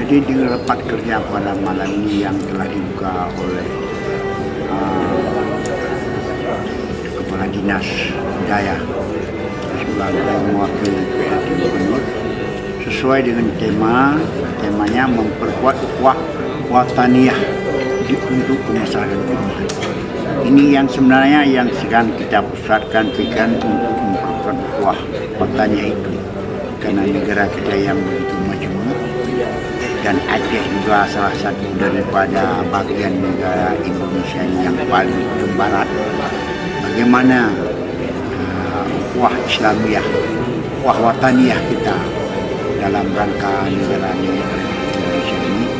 Jadi di rapat kerja pada malam ini yang telah dibuka oleh Kepala Dinas Daya sebagai mewakili PLT Gubernur sesuai dengan temanya memperkuat ukhuwah wataniyah untuk masyarakat umat. Ini yang sebenarnya yang sedang kita pusatkan pikiran untuk memperkuat ukhuwah wataniyah itu, karena negara kita yang begitu majmuk dan Aceh juga salah satu daripada bagian negara Indonesia yang paling ujung barat. Bagaimana ukhuwah Islamiyah, ukhuwah wataniyah kita dalam rangka negara Indonesia ini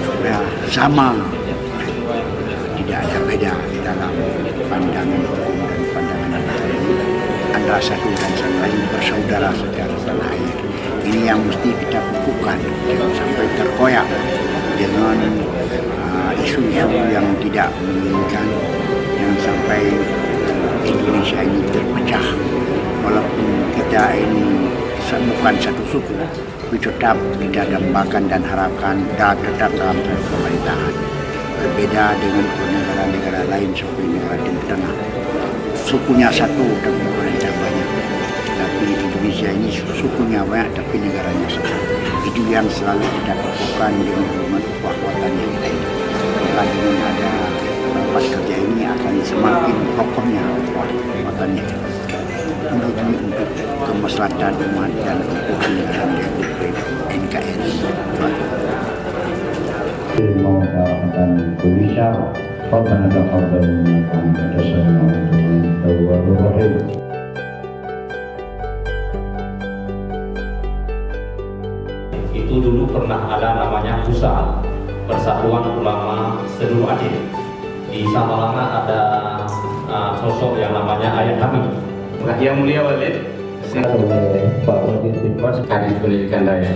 supaya sama, tidak ada beda di dalam pandangan hukum dan pandangan negara ini antara satu dan lain bersaudara secara tanah air. Ini yang mesti kita kukuhkan, jangan sampai terkoyak dengan isu-isu yang tidak menginginkan, jangan sampai Indonesia ini terpecah. Walaupun kita ini bukan satu suku, tapi tetap kita dambakan dan harapkan tetap dalam pemerintahan. Berbeda dengan negara-negara lain seperti negara Timur Tengah, sukunya satu tapi pemerintah banyak. Tapi Indonesia ini sukunya banyak tapi negaranya satu. Itu yang selalu kita lakukan dengan ukhuwah wataniyah kita ini. Maka dengan ada rapat kerja ini akan semakin kokohnya ukhuwah wataniyah untuk kemaslahatan umat dan untuk negara NKRI. dan Indonesia, Rabbana taqabbal minna anta sami'ul tawwabur rahim. Itu dulu pernah ada namanya PUSA, Persatuan Ulama Seluruh Aceh. Di Samalanga ada sosok yang namanya Ayah Hamid. Yang mulia Walid, Oleh Pak Wadid Binwas, Kadis Pendidikan Daya.